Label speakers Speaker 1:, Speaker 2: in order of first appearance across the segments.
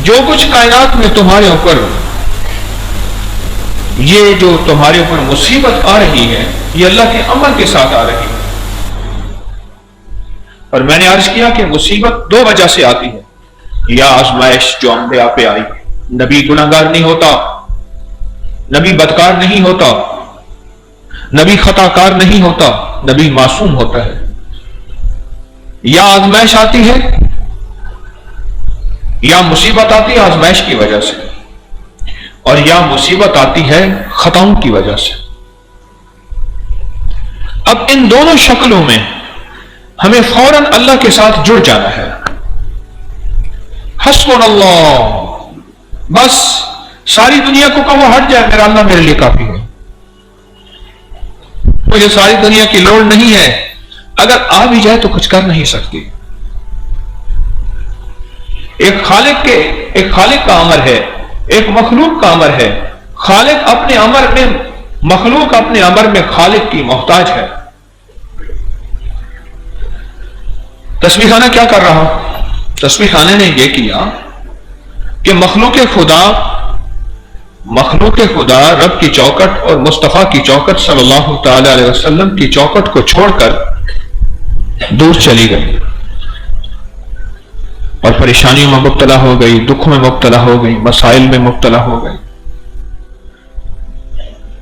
Speaker 1: جو کچھ کائنات میں تمہارے اوپر یہ جو تمہارے اوپر مصیبت آ رہی ہے یہ اللہ کے امر کے ساتھ آ رہی ہے. اور میں نے عرض کیا کہ مصیبت دو وجہ سے آتی ہے. یا آزمائش جو انبیاء پہ آئی، نبی گناہگار نہیں ہوتا، نبی بدکار نہیں ہوتا، نبی خطا کار نہیں ہوتا، نبی معصوم ہوتا ہے. یا آزمائش آتی ہے یا مصیبت آتی ہے آزمائش کی وجہ سے، اور یا مصیبت آتی ہے خطاؤں کی وجہ سے. اب ان دونوں شکلوں میں ہمیں فوراً اللہ کے ساتھ جڑ جانا ہے. حسبنا اللہ، بس ساری دنیا کو کہو ہٹ جائے، میرا اللہ میرے لیے کافی ہے، مجھے ساری دنیا کی لوڑ نہیں ہے. اگر آ بھی جائے تو کچھ کر نہیں سکتی. ایک خالق کا امر ہے، ایک مخلوق کا امر ہے. خالق اپنے امر میں، مخلوق اپنے امر میں خالق کی محتاج ہے. تسبیح خانہ کیا کر رہا؟ تسبیح خانے نے یہ کیا کہ مخلوق خدا رب کی چوکٹ اور مصطفیٰ کی چوکٹ صلی اللہ تعالی علیہ وسلم کی چوکٹ کو چھوڑ کر دور چلی گئی اور پریشانیوں میں مبتلا ہو گئی، دکھوں میں مبتلا ہو گئی، مسائل میں مبتلا ہو گئی،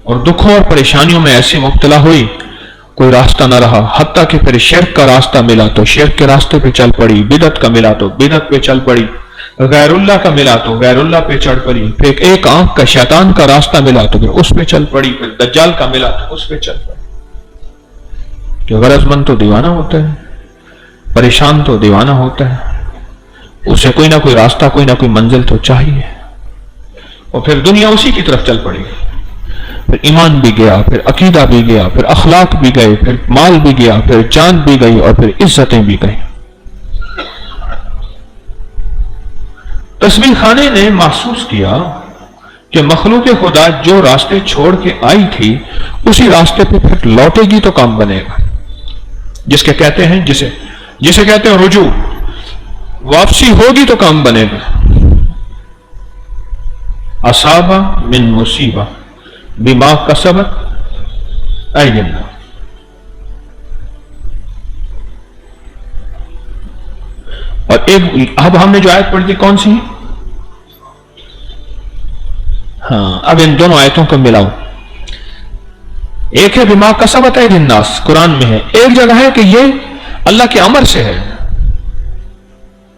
Speaker 1: اور دکھوں اور پریشانیوں میں ایسے مبتلا ہوئی کوئی راستہ نہ رہا. حتیٰ کہ پھر شرک کا راستہ ملا تو شرک کے راستے پہ چل پڑی، بدعت کا ملا تو بدعت پہ چل پڑی، غیر اللہ کا ملا تو غیر اللہ پہ چڑھ پڑی، پھر ایک آنکھ کا شیطان کا راستہ ملا تو پھر اس پہ چل پڑی، پھر دجال کا ملا تو اس پہ چل پڑی. کہ غرض مند تو دیوانہ ہوتا ہے، پریشان تو دیوانہ ہوتا ہے، اسے کوئی نہ کوئی راستہ، کوئی نہ کوئی منزل تو چاہیے. اور پھر دنیا اسی کی طرف چل پڑی. پھر ایمان بھی گیا، پھر عقیدہ بھی گیا، پھر اخلاق بھی گئے، پھر مال بھی گیا، پھر جان بھی گئی، اور پھر عزتیں بھی گئی. تسبیح خانے نے محسوس کیا کہ مخلوق خدا جو راستے چھوڑ کے آئی تھی اسی راستے پہ پھر لوٹے گی تو کام بنے گا. جسے کہتے ہیں رجوع، واپسی ہوگی تو کام بنے گا. اصابہ من مصیبہ بما کسبت ایدینا. اور ایک اب ہم نے جو آیت پڑھی تھی کون سی؟ ہاں، اب ان دونوں آیتوں کو ملاؤ. ایک ہے بما کسبت ایدی الناس، قرآن میں ہے. ایک جگہ ہے کہ یہ اللہ کے امر سے ہے،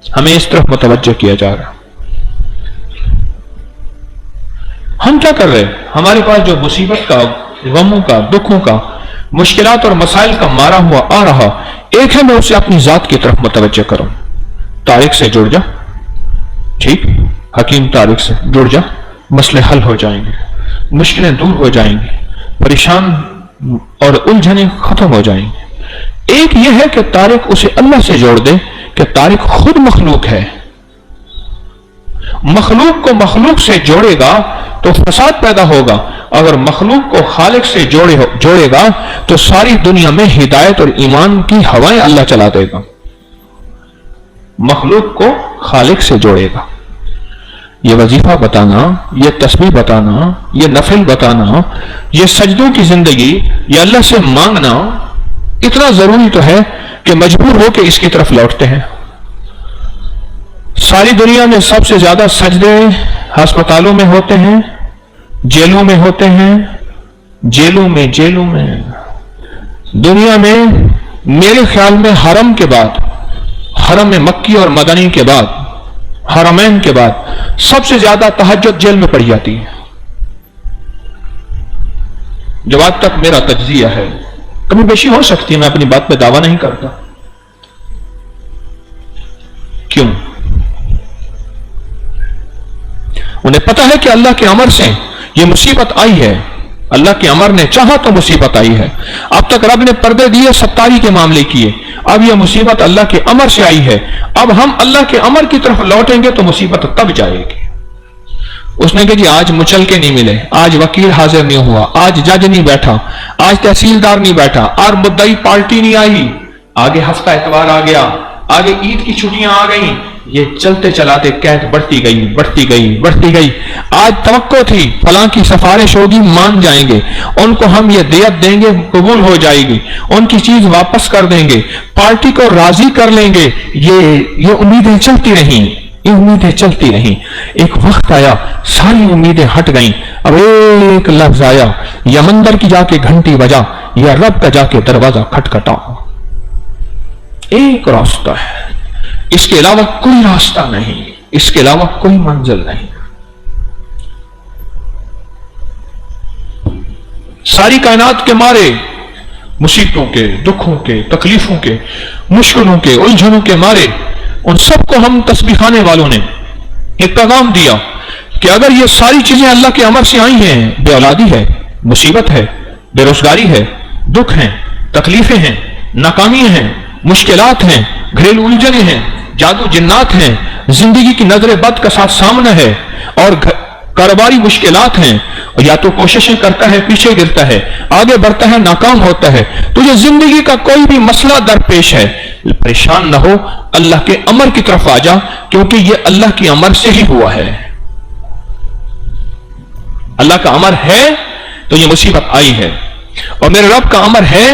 Speaker 1: ہمیں اس طرف متوجہ کیا جا رہا. ہم کیا کر رہے؟ ہمارے پاس جو مصیبت کا، غموں کا، دکھوں کا، مشکلات اور مسائل کا مارا ہوا آ رہا، ایک ہے میں اسے اپنی ذات کی طرف متوجہ کروں. طارق سے جڑ جا، ٹھیک، حکیم طارق سے جڑ جا، مسئلے حل ہو جائیں گے، مشکلیں دور ہو جائیں گی، پریشان اور الجھنیں ختم ہو جائیں گے. ایک یہ ہے کہ طارق اسے اللہ سے جوڑ دے کہ طارق خود مخلوق ہے. مخلوق کو مخلوق سے جوڑے گا تو فساد پیدا ہوگا، اگر مخلوق کو خالق سے جوڑے گا تو ساری دنیا میں ہدایت اور ایمان کی ہوائیں اللہ چلا دے گا. مخلوق کو خالق سے جوڑے گا. یہ وظیفہ بتانا، یہ تسبیح بتانا، یہ نفل بتانا، یہ سجدوں کی زندگی، یہ اللہ سے مانگنا اتنا ضروری تو ہے کہ مجبور ہو کے اس کی طرف لوٹتے ہیں. ساری دنیا میں سب سے زیادہ سجدے ہسپتالوں میں ہوتے ہیں، جیلوں میں ہوتے ہیں، جیلوں میں دنیا میں میرے خیال میں حرم کے بعد، حرم مکی اور مدنی کے بعد، حرمین کے بعد سب سے زیادہ تہجد جیل میں پڑھی جاتی ہے. جب آج تک میرا تجزیہ ہے، کمی بیشی ہو سکتی ہے، میں اپنی بات پہ دعویٰ نہیں کرتا. کیوں؟ انہیں پتا ہے کہ اللہ کے امر سے یہ مصیبت آئی ہے، اللہ کے امر نے چاہا تو مصیبت آئی ہے. اب تک رب نے پردے دیے، ستاری کے معاملے کیے، اب یہ مصیبت اللہ کے امر سے آئی ہے. اب ہم اللہ کے امر کی طرف لوٹیں گے تو مصیبت تب جائے گی. اس نے کہا جی آج مچل کے نہیں ملے، آج وکیل حاضر نہیں ہوا، آج جج نہیں بیٹھا، آج تحصیلدار نہیں بیٹھا، اور مدعی پارٹی نہیں آئی، آگے ہفتہ اتوار آ گیا، آگے عید کی چھٹیاں آ گئیں، یہ چلتے چلاتے قید بڑھتی گئی بڑھتی گئی بڑھتی گئی. آج توقع تھی فلاں کی سفارش ہوگی مان جائیں گے, ان کو ہم یہ دیت دیں گے قبول ہو جائے گی, ان کی چیز واپس کر دیں گے, پارٹی کو راضی کر لیں گے. یہ امیدیں چلتی رہیں, یہ امیدیں چلتی رہیں. ایک وقت آیا ساری امیدیں ہٹ گئیں. اب ایک لفظ آیا, یا مندر کی جا کے گھنٹی بجا یا رب کا جا کے دروازہ کھٹکھٹا. ایک راستہ ہے, اس کے علاوہ کوئی راستہ نہیں, اس کے علاوہ کوئی منزل نہیں. ساری کائنات کے مارے, مصیبتوں کے, دکھوں کے, تکلیفوں کے, مشکلوں کے, الجھنوں کے مارے, ان سب کو ہم تسبیح خانے والوں نے ایک پیغام دیا کہ اگر یہ ساری چیزیں اللہ کے امر سے آئی ہیں, بے اولادی ہے, مصیبت ہے, بے روزگاری ہے, دکھ ہیں, تکلیفیں ہیں, ناکامیاں ہیں, مشکلات ہیں, گھریلو الجھنیں ہیں, جادو جنات ہیں, زندگی کی نظر بد کا ساتھ سامنا ہے, اور کاروباری مشکلات ہیں, یا تو کوششیں کرتا ہے پیچھے گرتا ہے, آگے بڑھتا ہے ناکام ہوتا ہے. تو یہ زندگی کا کوئی بھی مسئلہ درپیش ہے, پریشان نہ ہو, اللہ کے امر کی طرف آ جا, کیونکہ یہ اللہ کی امر سے ہی ہوا ہے. اللہ کا امر ہے تو یہ مصیبت آئی ہے, اور میرے رب کا امر ہے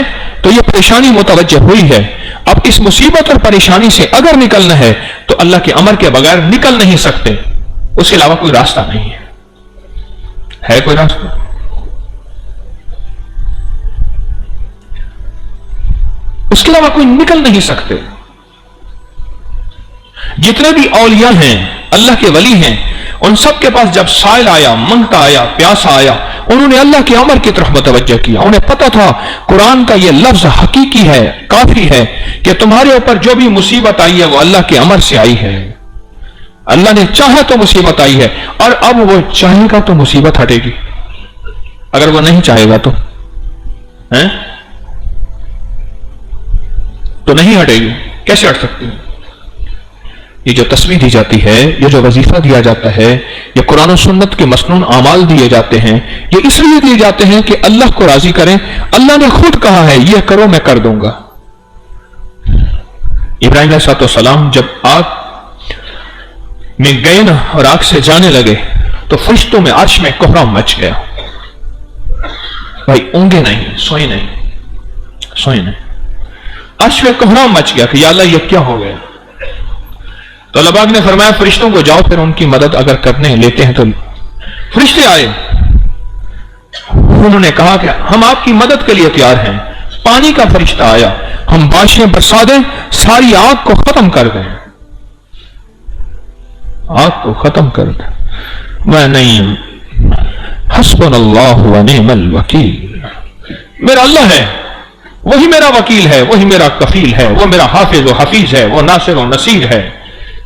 Speaker 1: تو یہ پریشانی متوجہ ہوئی ہے. اب اس مصیبت اور پریشانی سے اگر نکلنا ہے تو اللہ کے امر کے بغیر نکل نہیں سکتے, اس کے علاوہ کوئی راستہ نہیں ہے. ہے کوئی راستہ؟ اس کے علاوہ کوئی نکل نہیں سکتے. جتنے بھی اولیاء ہیں, اللہ کے ولی ہیں, ان سب کے پاس جب سائل آیا, منگتا آیا, پیاسا آیا, انہوں نے اللہ کے امر کی طرف متوجہ کیا. انہیں پتا تھا قرآن کا یہ لفظ حقیقی ہے, کافی ہے کہ تمہارے اوپر جو بھی مصیبت آئی ہے وہ اللہ کے امر سے آئی ہے. اللہ نے چاہا تو مصیبت آئی ہے, اور اب وہ چاہے گا تو مصیبت ہٹے گی, اگر وہ نہیں چاہے گا تو نہیں ہٹے گی. کیسے ہٹ سکتی ہے؟ یہ جو تسبیح دی جاتی ہے, یہ جو وظیفہ دیا جاتا ہے, یہ قرآن و سنت کے مسنون اعمال دیے جاتے ہیں, یہ اس لیے دیے جاتے ہیں کہ اللہ کو راضی کریں. اللہ نے خود کہا ہے یہ کرو میں کر دوں گا. ابراہیم علیہ السلام جب آگ میں گئے نا اور آگ سے جانے لگے تو فرشتوں میں عرش میں کوہرام مچ گیا. بھائی اونگے نہیں, سوئے نہیں, عرش میں کوہرام مچ گیا کہ یا اللہ یہ کیا ہو گیا. تو اللہ پاک نے فرمایا فرشتوں کو جاؤ, پھر ان کی مدد اگر کرنے لیتے ہیں تو. فرشتے آئے, انہوں نے کہا کہ ہم آپ کی مدد کے لیے تیار ہیں. پانی کا فرشتہ آیا, ہم بارشیں برسا دیں, ساری آگ کو ختم کر دیں, آگ کو ختم کر دیں. میں نہیں, حسبنا اللہ و نعم الوکیل, میرا اللہ ہے, وہی میرا وکیل ہے, وہی میرا کفیل ہے, وہ میرا حافظ و حفیظ ہے, وہ ناصر و نصیر ہے,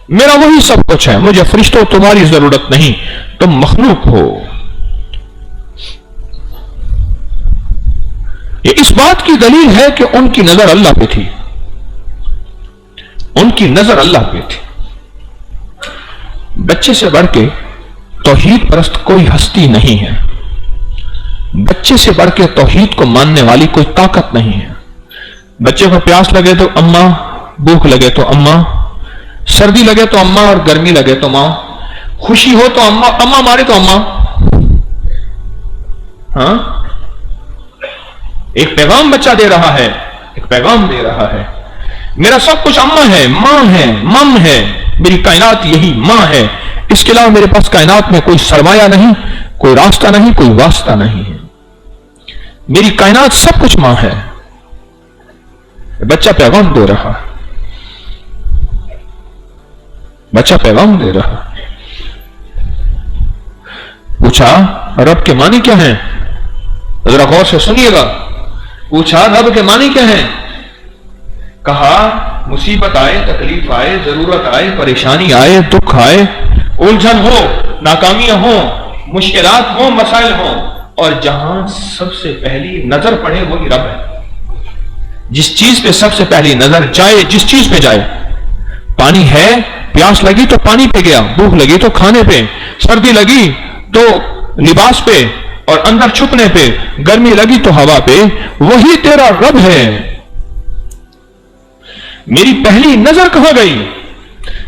Speaker 1: میرا وہی سب کچھ ہے. مجھے فرشتوں تمہاری ضرورت نہیں, تم مخلوق ہو. یہ اس بات کی دلیل ہے کہ ان کی نظر اللہ پہ تھی, ان کی نظر اللہ پہ تھی. بچے سے بڑھ کے توحید پرست کوئی ہستی نہیں ہے, بچے سے بڑھ کے توحید کو ماننے والی کوئی طاقت نہیں ہے. بچے کو پیاس لگے تو اماں, بھوک لگے تو اماں, سردی لگے تو اماں, اور گرمی لگے تو ماں, خوشی ہو تو اماں, اماں مارے تو اماں. ہاں, ایک پیغام بچہ دے رہا ہے, ایک پیغام دے رہا ہے, میرا سب کچھ اماں ہے, ماں ہے, مم ہے, میری کائنات یہی ماں ہے, اس کے علاوہ میرے پاس کائنات میں کوئی سرمایہ نہیں, کوئی راستہ نہیں, کوئی واسطہ نہیں ہے, میری کائنات سب کچھ ماں ہے. بچہ پیغام دے رہا ہے, بچہ پیغام دے رہا. پوچھا رب کے معنی کیا ہیں؟ ذرا غور سے سنیے گا. پوچھا رب کے معنی کیا ہیں؟ کہا مصیبت آئے, تکلیف آئے, ضرورت آئے, پریشانی آئے, دکھ آئے, الجھن ہو, ناکامیاں ہوں, مشکلات ہوں, مسائل ہوں, اور جہاں سب سے پہلی نظر پڑے وہی رب ہے. جس چیز پہ سب سے پہلی نظر جائے, جس چیز پہ جائے, پانی ہے, پیاس لگی تو پانی پہ گیا, بھوک لگی تو کھانے پہ, سردی لگی تو لباس پہ, اور اندر چھپنے پہ, گرمی لگی تو ہوا پہ, وہی تیرا رب ہے. میری پہلی نظر کہاں گئی؟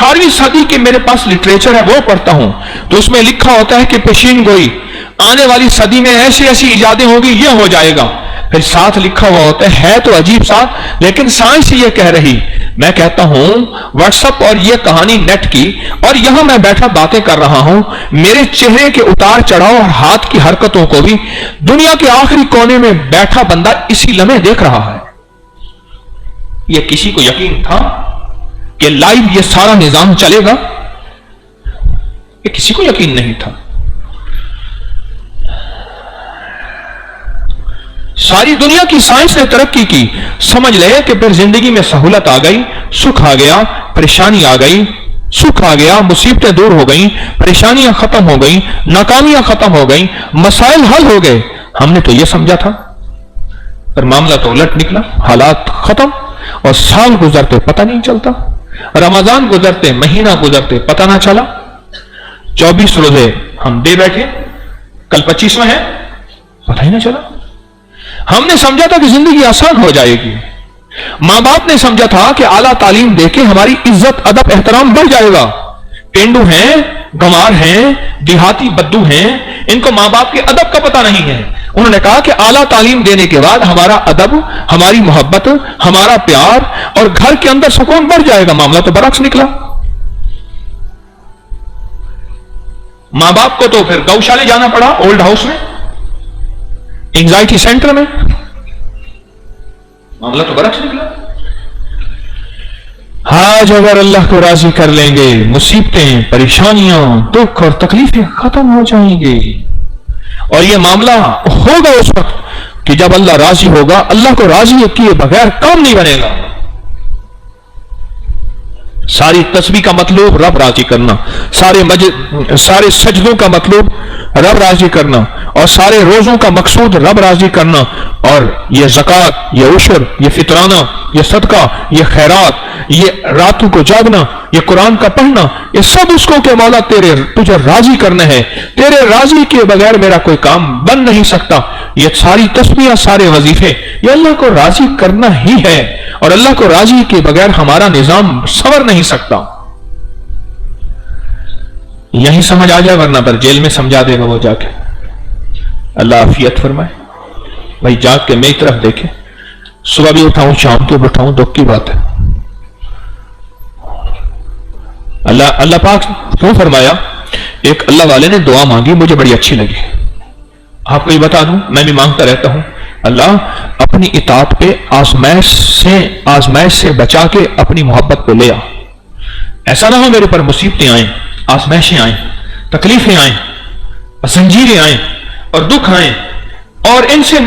Speaker 1: 18ویں صدی کے میرے پاس لٹریچر ہے وہ پڑھتا ہوں تو اس میں لکھا ہوتا ہے کہ پیشین گوئی آنے والی صدی میں ایسی ایسی ایجادیں ہوگی، یہ ہو جائے گا. پھر ساتھ لکھا ہوا ہوتا ہے تو عجیب ساتھ، لیکن سائنس یہ کہہ رہی. میں کہتا ہوں واٹس اپ اور یہ کہانی نیٹ کی، اور یہاں میں بیٹھا باتیں کر رہا ہوں، میرے چہرے کے اتار چڑھاؤ اور ہاتھ کی حرکتوں کو بھی دنیا کے آخری کونے میں بیٹھا بندہ اسی لمحے دیکھ رہا ہے. یہ کسی کو یقین تھا کہ لائیو یہ سارا نظام چلے گا؟ یہ کسی کو یقین نہیں تھا. ساری دنیا کی سائنس نے ترقی کی، سمجھ لے کہ پھر زندگی میں سہولت آ گئی، سکھ آ گیا، پریشانی آ گئی، سکھ آ گیا، مصیبتیں دور ہو گئیں، پریشانیاں ختم ہو گئیں، ناکامیاں ختم ہو گئیں، مسائل حل ہو گئے. ہم نے تو یہ سمجھا تھا، پر معاملہ تو الٹ نکلا. حالات ختم اور سال گزرتے پتہ نہیں چلتا، رمضان گزرتے، مہینہ گزرتے پتہ نہ چلا. 24 روزے ہم دے بیٹھے، کل 25واں ہے، پتہ ہی نہ چلا. ہم نے سمجھا تھا کہ زندگی آسان ہو جائے گی. ماں باپ نے سمجھا تھا کہ اعلیٰ تعلیم دے کے ہماری عزت ادب احترام بڑھ جائے گا. پینڈو ہیں، گمار ہیں، دیہاتی بدو ہیں، ان کو ماں باپ کے ادب کا پتہ نہیں ہے. انہوں نے کہا کہ اعلیٰ تعلیم دینے کے بعد ہمارا ادب، ہماری محبت، ہمارا پیار اور گھر کے اندر سکون بڑھ جائے گا. معاملہ تو برعکس نکلا. ماں باپ کو تو پھر گوشالے جانا پڑا، اولڈ ہاؤس میں، اینگزائٹی سینٹر میں. معاملہ تو برعکس نکلا. آج اگر اللہ کو راضی کر لیں گے، مصیبتیں، پریشانیاں، دکھ اور تکلیفیں ختم ہو جائیں گے. اور یہ معاملہ ہوگا اس وقت کہ جب اللہ راضی ہوگا. اللہ کو راضی کیے بغیر کام نہیں بنے گا. ساری تسبیح کا مطلوب رب راضی کرنا، سارے سجدوں کا مطلوب رب راضی کرنا، اور سارے روزوں کا مقصود رب راضی کرنا. اور یہ زکوٰۃ، یہ عشر، یہ فطرانہ، یہ صدقہ، یہ خیرات، یہ راتوں کو جاگنا، یہ قرآن کا پڑھنا، یہ سب اس کو کہ مولا تجھے راضی کرنا ہے. تیرے راضی کے بغیر میرا کوئی کام بن نہیں سکتا. یہ ساری تسبیح، سارے وظیفے، یہ اللہ کو راضی کرنا ہی ہے. اور اللہ کو راضی کے بغیر ہمارا نظام سنور نہیں سکتا. یہی سمجھ آ جائے، ورنہ پر جیل میں سمجھا دے گا وہ جا کے. اللہ عافیت فرمائے. بھائی جاگ کے میری طرف دیکھیں، صبح بھی اٹھاؤں شام کو اٹھاؤں دکھ کی بات ہے. اللہ پاک کیوں فرمایا؟ ایک اللہ والے نے دعا مانگی، مجھے بڑی اچھی لگی. آپ کو یہ بتا دوں، میں بھی مانگتا رہتا ہوں، اللہ اپنی اطاعت پہ آزمائش سے بچا کے اپنی محبت کو لے آ. ایسا نہ ہو میرے پر مصیبتیں آئیں، آزمائشیں آئیں، تکلیفیں آئیں، زنجیریں آئیں اور دکھ آئیں، اور ان سے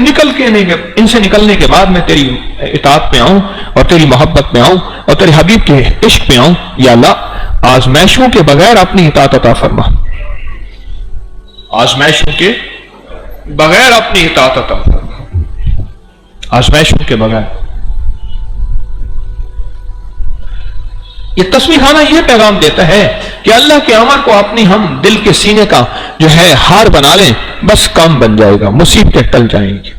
Speaker 1: نکلنے کے بعد میں تیری اطاعت پہ آؤں اور تیری محبت میں آؤں اور تیرے حبیب کے عشق پہ آؤں. یا اللہ آزمائشوں کے بغیر اپنی اطاعت عطا فرما. آزمائشوں کے بغیر اپنی اطاعت عطا فرما. آزمائشوں کے بغیر. یہ تسبیح خانہ یہ پیغام دیتا ہے کہ اللہ کے امر کو اپنی ہم دل کے سینے کا جو ہے ہار بنا لیں، بس کام بن جائے گا، مصیبتیں ٹل جائیں گی.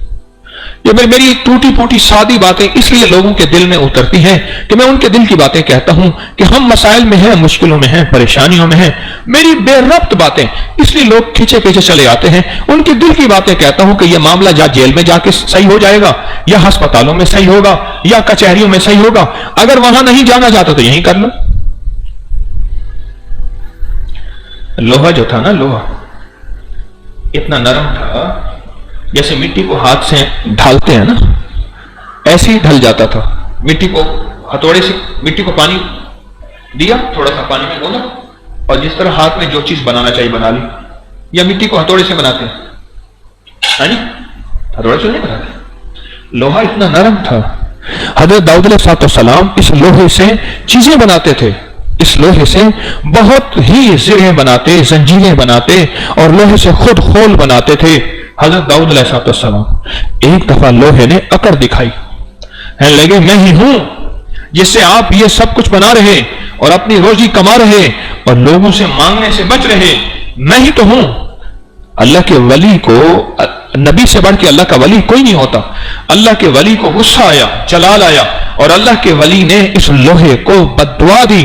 Speaker 1: یہ میری ٹوٹی پھوٹی سادی باتیں اس لیے لوگوں کے دل میں اترتی ہیں کہ میں ان کے دل کی باتیں کہتا ہوں کہ ہم مسائل میں ہیں، مشکلوں میں ہیں، پریشانیوں میں ہیں. میری بے ربط باتیں اس لیے لوگ کھینچے چلے آتے ہیں. ان کے دل کی باتیں کہتا ہوں کہ یہ معاملہ جیل میں جا کے صحیح ہو جائے گا، یا ہسپتالوں میں صحیح ہوگا، یا کچہریوں میں صحیح ہوگا. اگر وہاں نہیں جانا چاہتا تو یہیں کر لو. لوہا جو تھا نا، لوہا اتنا نرم تھا جیسے مٹی کو ہاتھ سے ڈھالتے ہیں نا، ایسے ہی ڈھل جاتا تھا. مٹی کو ہتھوڑے سے مٹی کو پانی دیا، تھوڑا سا پانی میں گھولا، اور جس طرح ہاتھ میں جو چیز بنانا چاہیے بنا لی. یا مٹی کو ہتھوڑے سے بناتے ہیں، ہتھوڑے سے نہیں بناتے. لوہا اتنا نرم تھا. حضرت داؤد علیہ السلام اس لوہے سے چیزیں بناتے تھے. اس لوہے سے بہت ہی زرہیں بناتے، زنجیریں بناتے، اور لوہے سے خود خول بناتے تھے. حضرت داؤد علیہ السلام ایک دفعہ لوہے نے اکڑ دکھائی، لگے میں ہی ہوں جس سے آپ یہ سب کچھ بنا رہے اور اپنی روزی کما رہے اور لوگوں سے مانگنے سے بچ رہے، میں ہی تو ہوں. اللہ کے ولی کو، نبی سے بڑھ کے اللہ کا ولی کوئی نہیں ہوتا. اللہ کے ولی کو غصہ آیا، جلال آیا، اور اللہ کے ولی نے اس لوہے کو بد دعا دی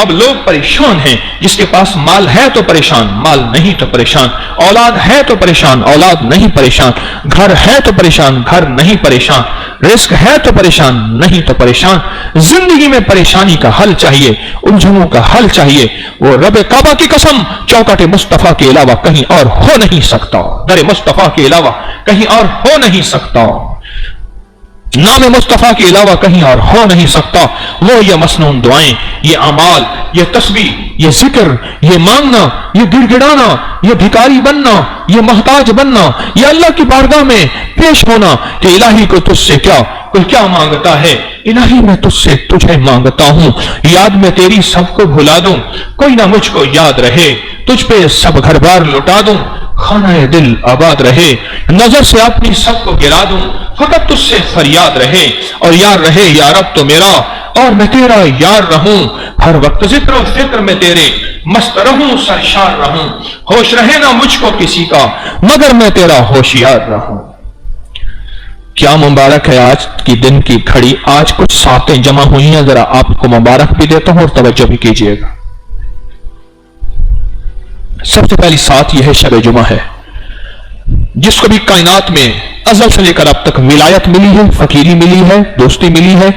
Speaker 1: اب لوگ پریشان ہیں. جس کے پاس مال ہے تو پریشان, مال نہیں تو پریشان. اولاد ہے تو پریشان, اولاد نہیں پریشان. گھر ہے تو پریشان, گھر نہیں پریشان. رزق ہے تو پریشان, نہیں تو پریشان. زندگی میں پریشانی کا حل چاہیے, الجھنوں کا حل چاہیے. وہ رب کعبہ کی قسم, چوکٹ مصطفیٰ کے علاوہ کہیں اور ہو نہیں سکتا, در مصطفیٰ کے علاوہ کہیں اور ہو نہیں سکتا, نام مصطفیٰ کے علاوہ کہیں اور ہو نہیں سکتا. وہ یہ مسنون دعائیں, یہ اعمال, یہ تسبیح, یہ ذکر, یہ مانگنا, یہ گڑ گڑانا, یہ بھکاری بننا, یہ محتاج بننا, یہ اللہ کی بارگاہ میں پیش ہونا کہ الہی کو تجھ سے کوئی کیا مانگتا ہے, الہی میں تجھ سے تجھے مانگتا ہوں. یاد میں تیری سب کو بھلا دوں, کوئی نہ مجھ کو یاد رہے, تجھ پہ سب گھر بار لٹا دوں, خانہ دل آباد رہے, نظر سے اپنی سب کو گرا دوں, فقط تجھ سے فریاد رہے, اور یار رہے یا رب تو میرا, اور میں تیرا یار رہوں, ہر وقت ذکر و فکر میں تیرے مست رہوں, سرشار رہوں, ہوش رہے نہ مجھ کو کسی کا مگر میں تیرا ہوشیار رہوں. کیا مبارک ہے آج کی دن کی گھڑی, آج کچھ ساتیں جمع ہوئی ہیں, ذرا آپ کو مبارک بھی دیتا ہوں اور توجہ بھی کیجئے گا. سب سے پہلی ساتھ یہ ہے شب جمعہ ہے, جس کو بھی کائنات میں ازل سے لے کر اب تک ولایت ملی ہے, فقیری ملی ہے, دوستی ملی ہے,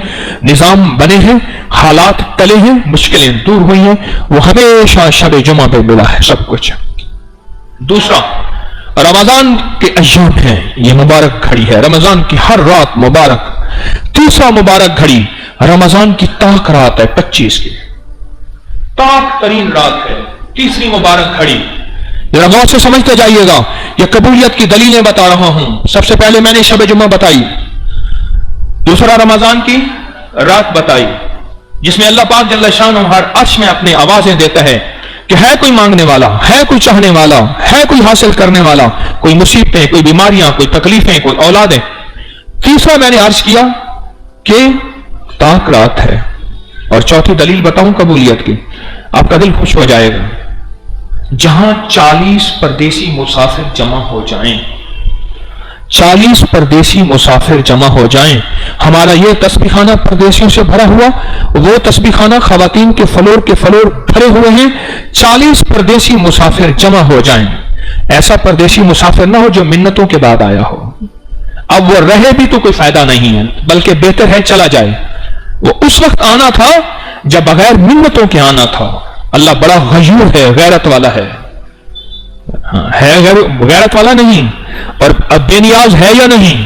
Speaker 1: نظام بنے ہیں, حالات ٹلے ہیں, مشکلیں دور ہوئی ہیں, وہ ہمیشہ شب جمعہ پہ ملا ہے سب کچھ. دوسرا, رمضان کے ایام ہیں, یہ مبارک گھڑی ہے, رمضان کی ہر رات مبارک. تیسرا مبارک گھڑی رمضان کی طاق رات ہے, 25 کی طاق ترین رات ہے, تیسری مبارک گھڑی. ذرا غور سے سمجھتے جائیے گا, یہ قبولیت کی دلیلیں بتا رہا ہوں. سب سے پہلے میں نے شب جمعہ بتائی, دوسرا رمضان کی رات بتائی, جس میں اللہ پاک جل شانہ ہر عرش میں اپنے آوازیں دیتا ہے کہ ہے کوئی مانگنے والا, ہے کوئی چاہنے والا, ہے کوئی حاصل کرنے والا, کوئی مصیبتیں, کوئی بیماریاں, کوئی تکلیفیں, کوئی اولادیں. تیسرا میں نے عرض کیا کہ طاق رات ہے. اور چوتھی دلیل بتاؤں قبولیت کی, آپ کا دل خوش ہو جائے گا. جہاں 40 پردیسی مسافر جمع ہو جائیں, 40 پردیسی مسافر جمع ہو جائیں, ہمارا یہ تسبیح خانہ پردیسیوں سے بھرا ہوا, وہ تسبیح خانہ خواتین کے فلور بھرے ہوئے ہیں. 40 پردیسی مسافر جمع ہو جائیں. ایسا پردیسی مسافر نہ ہو جو منتوں کے بعد آیا ہو. اب وہ رہے بھی تو کوئی فائدہ نہیں ہے, بلکہ بہتر ہے چلا جائے. وہ اس وقت آنا تھا جب بغیر منتوں کے آنا تھا. اللہ بڑا غیور ہے, غیرت والا ہے, غیرت والا نہیں, اور اب بے نیاز ہے یا نہیں.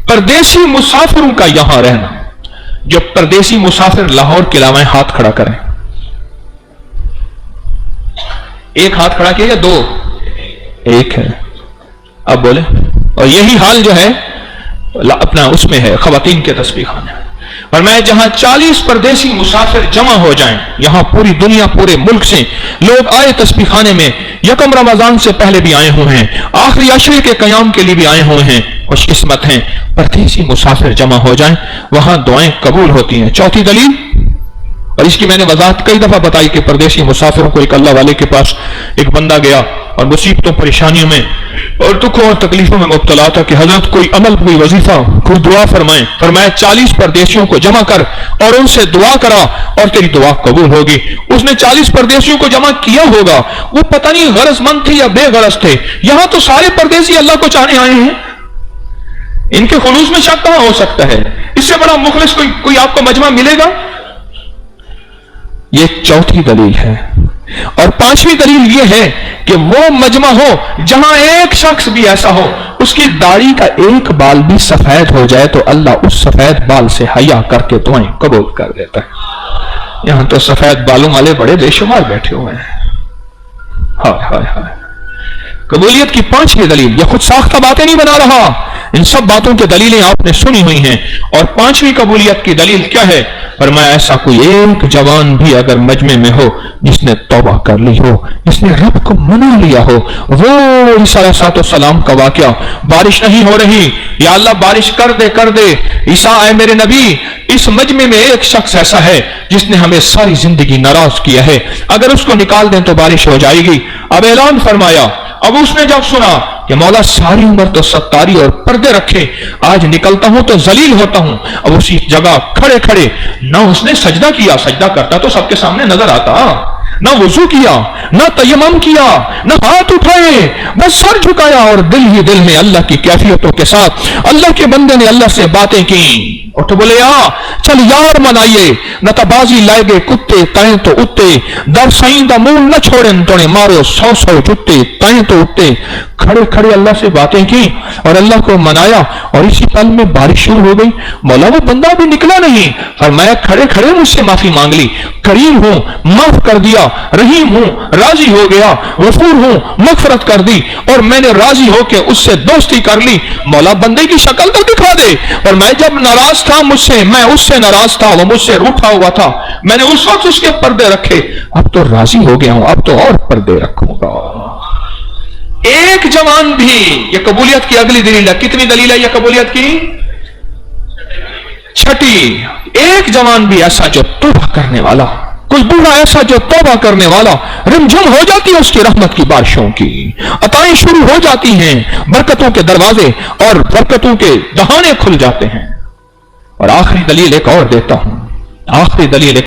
Speaker 1: پردیسی مسافروں کا یہاں رہنا, جو پردیسی مسافر لاہور کے علاوہ ہاتھ کھڑا کریں, ایک ہاتھ کھڑا کیا یا دو؟ ایک ہے. اب بولے. اور یہی حال جو ہے اپنا اس میں ہے خواتین کے تسبیح خانے. اور میں جہاں 40 پردیسی مسافر جمع ہو جائیں, یہاں پوری دنیا, پورے ملک سے لوگ آئے تسبیح خانے میں, یکم رمضان سے پہلے بھی آئے ہوئے ہیں, آخری عشرے کے قیام کے لیے بھی آئے ہوئے ہیں, خوش قسمت ہیں. پردیسی مسافر جمع ہو جائیں, وہاں دعائیں قبول ہوتی ہیں. چوتھی دلیل, اور اس کی میں نے وضاحت کئی دفعہ بتائی کہ پردیسی مسافروں کو ایک اللہ والے کے پاس ایک بندہ گیا اور مصیبتوں, پریشانیوں میں اور دکھوں اور تکلیفوں میں مبتلا تھا کہ حضرت کوئی عمل, کوئی وظیفہ, کوئی دعا فرمائیں. فرمایا 40 پردیسیوں کو جمع کر اور ان سے دعا کرا اور تیری دعا قبول ہوگی. اس نے 40 پردیسیوں کو جمع کیا ہوگا, وہ پتہ نہیں غرض مند تھے یا بے غرض تھے. یہاں تو سارے پردیسی اللہ کو چاہنے آئے ہیں, ان کے خلوص میں شک کہاں ہو سکتا ہے؟ اس سے بڑا مخلص کوئی آپ کو مجمع ملے گا؟ یہ چوتھی دلیل ہے. اور پانچویں دلیل یہ ہے کہ وہ مجمع ہو جہاں ایک شخص بھی ایسا ہو اس کی داڑھی کا ایک بال بھی سفید ہو جائے تو اللہ اس سفید بال سے حیا کر کے دعائیں قبول کر دیتا ہے. یہاں تو سفید بالوں والے بڑے بے شمار بیٹھے ہوئے ہیں. ہائے ہائے ہائے. قبولیت کی پانچویں دلیل, یہ خود ساختہ باتیں نہیں بنا رہا, ان سب باتوں کی دلیلیں آپ نے سنی ہوئی ہیں. اور پانچویں قبولیت کی دلیل کیا ہے؟ فرمایا ایسا کوئی ایک جوان بھی اگر مجمع میں ہو جس نے توبہ کر لی ہو, جس نے رب کو منا لیا ہو, وہ عیسیٰ علیہ السلام کا واقعہ, بارش نہیں ہو رہی, یا اللہ بارش کر دے, عیسیٰ اے میرے نبی اس مجمع میں ایک شخص ایسا ہے جس نے ہمیں ساری زندگی ناراض کیا ہے, اگر اس کو نکال دیں تو بارش ہو جائے گی. اب اعلان فرمایا, اب اس نے جب سنا کہ مولا ساری عمر تو ستاری اور پردے رکھے، آج نکلتا ہوں تو ذلیل ہوتا ہوں۔ اب اسی جگہ کھڑے کھڑے نہ اس نے سجدہ کیا، سجدہ کرتا تو سب کے سامنے نظر آتا، نہ وضو کیا، نہ تیمم کیا، نہ ہاتھ اٹھائے، بس سر جھکایا اور دل ہی دل میں اللہ کی کیفیتوں کے ساتھ اللہ کے بندے نے اللہ سے باتیں کی۔ اٹھ بولے چل یار منائیے، نہ تبازی لائے گے کتے تائیں تو اتے، در سائیں دا مول نہ چھوڑن توڑے مارو 100 جتے تائیں تو اتے۔ کھڑے کھڑے اللہ سے باتیں کی اور اللہ کو منایا، اور اسی پل میں بارش شروع ہو گئی۔ مولا وہ بندہ بھی نکلا نہیں، فرمایا کھڑے کھڑے مجھ سے معافی مانگ لی، کریم ہوں معاف کر دیا، رحیم ہوں راضی ہو گیا، غفور ہوں مغفرت کر دی، اور میں نے راضی ہو کے اس سے دوستی کر لی۔ مولا بندے کی شکل تو دکھا دے، اور میں جب ناراض تھا مجھ سے، میں اس سے ناراض تھا، وہ مجھ سے روٹھا ہوا تھا، میں نے اس وقت اس کے پردے رکھے، اب تو راضی ہو گیا ہوں، اب تو اور پردے رکھوں گا۔ ایک جوان بھی، یہ قبولیت کی اگلی دلیل ہے۔ کتنی دلیل ہے یہ قبولیت کی؟ چھٹی۔ ایک جوان بھی ایسا جو توبہ کرنے والا، کوئی بوڑھا ایسا جو توبہ کرنے والا، رمجھم ہو جاتی ہے اس کی رحمت کی بارشوں کی، عطائیں شروع ہو جاتی ہیں، برکتوں کے دروازے اور برکتوں کے دہانے کھل جاتے ہیں۔ اور آخری دلیل ایک اور دیتا ہوں، آخری دلیل ایک